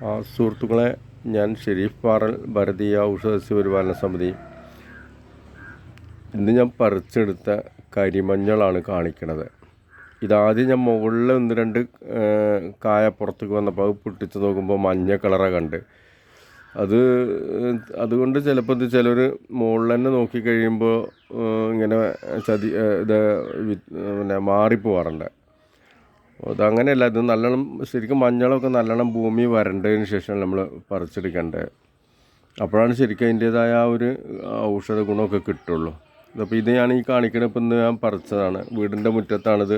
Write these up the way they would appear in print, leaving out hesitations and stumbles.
സുഹൃത്തുക്കളെ, ഞാൻ ഷെരീഫ് പാറൽ ഭാരതീയ ഔഷധസസ്യ പരിപാലന സമിതി. ഇന്ന് ഞാൻ പറിച്ചെടുത്ത കരിമഞ്ഞളാണ് കാണിക്കണത്. ഇതാദ്യം ഞാൻ മുകളിൽ 1-2 കായ പുറത്തേക്ക് വന്നപ്പോൾ അത് പൊട്ടിച്ച് നോക്കുമ്പോൾ മഞ്ഞ കളറാണ് കണ്ട്. അതുകൊണ്ട് ചിലപ്പോൾ ചിലർ മുകളിൽ തന്നെ നോക്കിക്കഴിയുമ്പോൾ ഇങ്ങനെ പിന്നെ മാറിപ്പോവാറുണ്ട്. അതങ്ങനെയല്ല. ഇത് നല്ലോണം ശരിക്കും മഞ്ഞളൊക്കെ നല്ലോണം ഭൂമി വരണ്ടതിന് ശേഷം നമ്മൾ പറിച്ചെടുക്കേണ്ടത്. അപ്പോഴാണ് ശരിക്കും അതിൻ്റേതായ ആ ഒരു ഔഷധ ഗുണമൊക്കെ കിട്ടുള്ളൂ. അപ്പോൾ ഇത് ഞാൻ ഈ കാണിക്കണ ഇപ്പം ഇന്ന് ഞാൻ പറിച്ചതാണ്. വീടിൻ്റെ മുറ്റത്താണിത്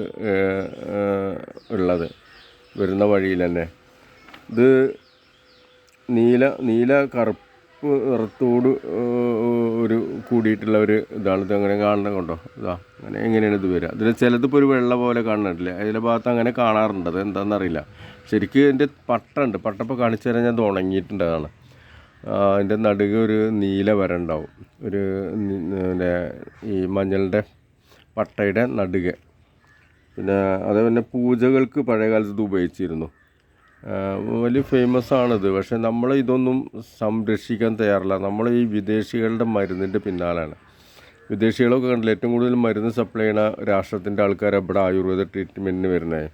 ഉള്ളത്, വരുന്ന വഴിയിൽ തന്നെ. ഇത് നീല കറുപ്പ് നിറത്തോട് ഒരു കൂടിയിട്ടുള്ള ഒരു ഇതാണ്. ഇത് അങ്ങനെ കാണണം കൊണ്ടോ, എങ്ങനെയാണ് ഇത് വരിക. ഇതിൽ ചിലതിപ്പോൾ ഒരു വെള്ള പോലെ കാണുന്നുണ്ടല്ലേ, അതിൻ്റെ ഭാഗത്ത് അങ്ങനെ കാണാറുണ്ട്. അത് എന്താണെന്നറിയില്ല. ശരിക്കും എൻ്റെ പട്ടുണ്ട്. പട്ടപ്പോൾ കാണിച്ചു തരാൻ ഞാൻ ഉണങ്ങിയിട്ടുണ്ട്. അതാണ് അതിൻ്റെ നടുക ഒരു നീല വര ഉണ്ടാവും, ഒരു പിന്നെ ഈ മഞ്ഞളുടെ പട്ടയുടെ നടുക. പിന്നെ അതേപോലെ പൂജകൾക്ക് പഴയ കാലത്ത് ഇത് ഉപയോഗിച്ചിരുന്നു. വലിയ ഫേമസ് ആണിത്. പക്ഷേ നമ്മൾ ഇതൊന്നും സംരക്ഷിക്കാൻ തയ്യാറില്ല. നമ്മൾ ഈ വിദേശികളുടെ മരുന്നിൻ്റെ പിന്നാലെയാണ്. വിദേശികളൊക്കെ കണ്ടില്ല, ഏറ്റവും കൂടുതൽ മരുന്ന് സപ്ലൈ ചെയ്യുന്ന രാഷ്ട്രത്തിൻ്റെ ആൾക്കാർ ഇവിടെ ആയുർവേദ ട്രീറ്റ്മെൻറ്റിന് വരുന്നത്.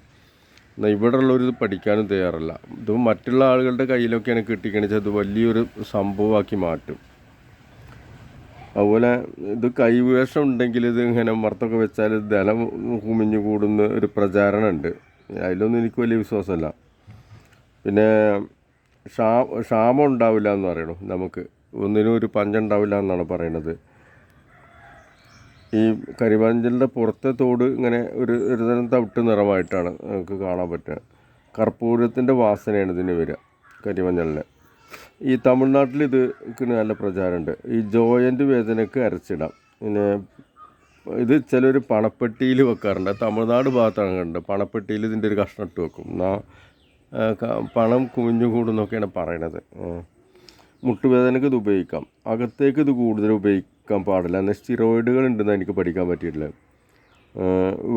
എന്നാൽ ഇവിടെ ഉള്ളവരിത് പഠിക്കാനും തയ്യാറല്ല. ഇത് മറ്റുള്ള ആളുകളുടെ കയ്യിലൊക്കെയാണ് കിട്ടിക്കണിച്ചാൽ അത് വലിയൊരു സംഭവമാക്കി മാറ്റും. അതുപോലെ ഇത് കൈവേഷം ഉണ്ടെങ്കിൽ ഇത് ഇങ്ങനെ മർത്തൊക്കെ വെച്ചാൽ ധനം കുമിഞ്ഞു കൂടുന്ന ഒരു പ്രചാരണമുണ്ട്. അതിലൊന്നും എനിക്ക് വലിയ വിശ്വാസമല്ല. പിന്നെ ക്ഷാമം ഉണ്ടാവില്ല എന്ന് പറയണു. നമുക്ക് ഒന്നിനും ഒരു പഞ്ചുണ്ടാവില്ല എന്നാണ് പറയണത്. ഈ കരിമഞ്ഞളിൻ്റെ പുറത്തെ തോട് ഇങ്ങനെ ഒരു തരം തവിട്ട് നിറമായിട്ടാണ് നമുക്ക് കാണാൻ പറ്റുക. കർപ്പൂരത്തിൻ്റെ വാസനയാണ് ഇതിന് വരിക, കരിമഞ്ഞളിന്. ഈ തമിഴ്നാട്ടിൽ ഇത് നല്ല പ്രചാരമുണ്ട്. ഈ ജോയിൻ്റ് വേദനയ്ക്ക് അരച്ചിടാം. പിന്നെ ഇത് ചിലർ പണപ്പെട്ടിയിൽ വെക്കാറുണ്ട്. തമിഴ്നാട് ഭാഗത്താണ് കണ്ടത്. പണപ്പെട്ടിയിൽ ഇതിൻ്റെ ഒരു കഷ്ണം ഇട്ട് വെക്കും. പണം കുമിഞ്ഞു കൂടുന്നൊക്കെയാണ് പറയണത്. മുട്ടുവേദനയ്ക്ക് ഇത് ഉപയോഗിക്കാം. അകത്തേക്ക് ഇത് കൂടുതൽ ഉപയോഗിക്കാൻ പാടില്ല. എന്നാൽ സ്റ്റിറോയിഡുകൾ ഉണ്ടെന്ന് എനിക്ക് പഠിക്കാൻ പറ്റിയിട്ടില്ല.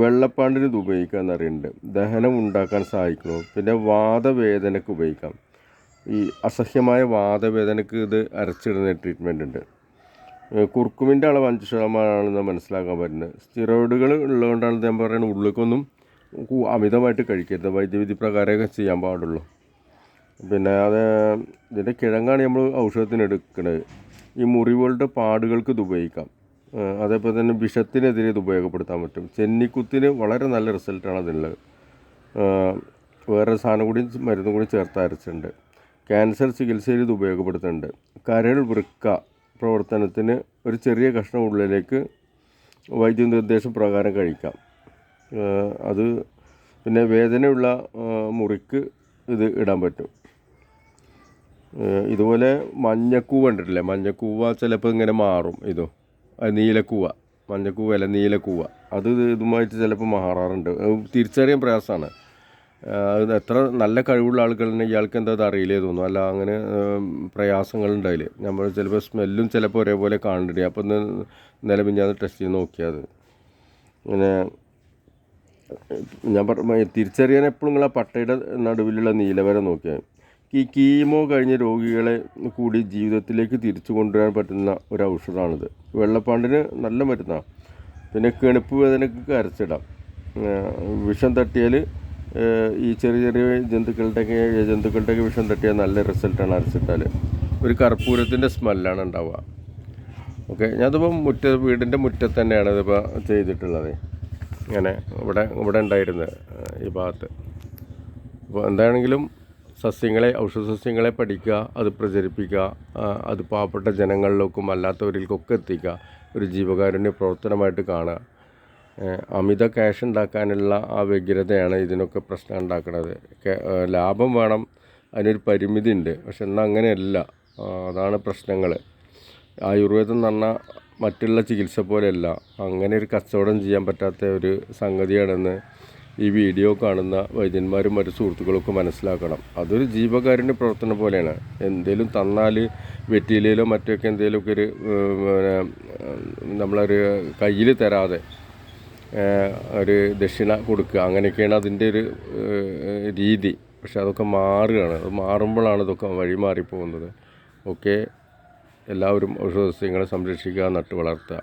വെള്ളപ്പാണ്ടിന് ഇത് ഉപയോഗിക്കാൻ അറിയുന്നുണ്ട്. ദഹനം ഉണ്ടാക്കാൻ സഹായിക്കുന്നു. പിന്നെ വാതവേദനയ്ക്ക് ഉപയോഗിക്കാം. ഈ അസഹ്യമായ വാതവേദനയ്ക്ക് ഇത് അരച്ചിടുന്ന ട്രീറ്റ്മെൻ്റ് ഉണ്ട്. കുർക്കുമിൻ്റെ അളവ് 5% മനസ്സിലാക്കാൻ പറ്റുന്നത്. സ്റ്റിറോയിഡുകൾ ഉള്ളതുകൊണ്ടാണ് ഞാൻ പറയുന്നത് ഉള്ളിലേക്കൊന്നും അമിതമായിട്ട് കഴിക്കരുത്. വൈദ്യവിധി പ്രകാരമൊക്കെ ചെയ്യാൻ പാടുള്ളൂ. പിന്നെ ഇതിൻ്റെ കിഴങ്ങാണ് നമ്മൾ ഔഷധത്തിന് എടുക്കുന്നത്. ഈ മുറിവുകളുടെ പാടുകൾക്ക് ഇത് ഉപയോഗിക്കാം. അതേപോലെ തന്നെ വിഷത്തിനെതിരെ ഇത് ഉപയോഗപ്പെടുത്താൻ പറ്റും. ചെന്നിക്കുത്തിന് വളരെ നല്ല റിസൾട്ടാണ് അതിനുള്ളത്. വേറെ സാധനം കൂടി മരുന്നും കൂടി ചേർത്ത് അരച്ചിട്ടുണ്ട്. ക്യാൻസർ ചികിത്സയിൽ ഇത് ഉപയോഗപ്പെടുത്തുന്നുണ്ട്. കരൾ വൃക്ക പ്രവർത്തനത്തിന് ഒരു ചെറിയ കഷ്ണം ഉള്ളിലേക്ക് വൈദ്യനിർദ്ദേശ പ്രകാരം കഴിക്കാം. അത് പിന്നെ വേദനയുള്ള മുറിക്ക് ഇത് ഇടാൻ പറ്റും. ഇതുപോലെ മഞ്ഞക്കൂവ കണ്ടിട്ടില്ലേ? മഞ്ഞക്കൂവ ചിലപ്പോൾ ഇങ്ങനെ മാറും. നീലക്കൂവ, മഞ്ഞക്കൂവല്ല നീലക്കൂവ, അത് ഇതുമായിട്ട് ചിലപ്പോൾ മാറാറുണ്ട്. തിരിച്ചറിയാൻ പ്രയാസമാണ്. അത് എത്ര നല്ല കഴിവുള്ള ആളുകളെ ഇയാൾക്ക് എന്താ അത് അറിയില്ലേ തോന്നും. അല്ല, അങ്ങനെ പ്രയാസങ്ങളുണ്ടായില്ല. നമ്മൾ ചിലപ്പോൾ സ്മെല്ലും ചിലപ്പോൾ ഒരേപോലെ കാണുന്നുണ്ട്. അപ്പോൾ നിലവിഞ്ഞാൽ ടെസ്റ്റ് ചെയ്ത് നോക്കിയാൽ അത് പിന്നെ ഞാൻ തിരിച്ചറിയാൻ എപ്പോഴും നിങ്ങൾ ആ പട്ടയുടെ നടുവിലുള്ള നീലവര നോക്കിയാൽ. ഈ കീമോ കഴിഞ്ഞ രോഗികളെ കൂടി ജീവിതത്തിലേക്ക് തിരിച്ചു കൊണ്ടുവരാൻ പറ്റുന്ന ഒരു ഔഷധമാണിത്. വെള്ളപ്പാണ്ടിന് നല്ല മരുന്നാണ്. പിന്നെ കെണുപ്പ് വേദനയ്ക്ക് അരച്ചിടാം. വിഷം തട്ടിയാൽ ഈ ചെറിയ ജന്തുക്കളുടെയൊക്കെ വിഷം തട്ടിയാൽ നല്ല റിസൾട്ടാണ് അരച്ചിട്ടാൽ. ഒരു കർപ്പൂരത്തിൻ്റെ സ്മെല്ലാണ് ഉണ്ടാവുക. ഓക്കെ, ഞാനിതിപ്പോൾ വീടിൻ്റെ മുറ്റത്ത് തന്നെയാണ് ഇതിപ്പോൾ ചെയ്തിട്ടുള്ളത്. ഇങ്ങനെ ഇവിടെ ഉണ്ടായിരുന്നത് ഈ ഭാഗത്ത്. അപ്പോൾ എന്താണെങ്കിലും ഔഷധ സസ്യങ്ങളെ പഠിക്കുക, അത് പ്രചരിപ്പിക്കുക, അത് പാവപ്പെട്ട ജനങ്ങളിലേക്കും അല്ലാത്തവരിലേക്കൊക്കെ എത്തിക്കുക. ഒരു ജീവകാരുണ്യ പ്രവർത്തനമായിട്ട് കാണുക. അമിത ക്യാഷ് ഉണ്ടാക്കാനുള്ള ആ വ്യഗ്രതയാണ് ഇതിനൊക്കെ പ്രശ്നം ഉണ്ടാക്കുന്നത്. ലാഭം വേണം, അതിനൊരു പരിമിതി ഉണ്ട്. പക്ഷെ എന്നാൽ അങ്ങനെയല്ല. അതാണ് പ്രശ്നങ്ങൾ. ആയുർവേദം എന്ന് പറഞ്ഞാൽ മറ്റുള്ള ചികിത്സ പോലെയല്ല. അങ്ങനെ ഒരു കച്ചവടം ചെയ്യാൻ പറ്റാത്ത ഒരു സംഗതിയാണെന്ന് ഈ വീഡിയോ കാണുന്ന വൈദ്യന്മാരും മറ്റു സുഹൃത്തുക്കളൊക്കെ മനസ്സിലാക്കണം. അതൊരു ജീവകാരുണ്യ പ്രവർത്തനം പോലെയാണ്. എന്തെങ്കിലും തന്നാൽ വെറ്റിലയിലോ മറ്റൊക്കെ എന്തെങ്കിലുമൊക്കെ ഒരു നമ്മളൊരു കയ്യിൽ തരാതെ ഒരു ദക്ഷിണ കൊടുക്കുക, അങ്ങനെയൊക്കെയാണ് അതിൻ്റെ ഒരു രീതി. പക്ഷെ അതൊക്കെ മാറുകയാണ്. അത് മാറുമ്പോഴാണ് ഇതൊക്കെ വഴി മാറിപ്പോകുന്നത്. ഓക്കെ, എല്ലാവരും ഔഷധ സസ്യങ്ങളെ സംരക്ഷിക്കുക, നട്ട് വളർത്തുക.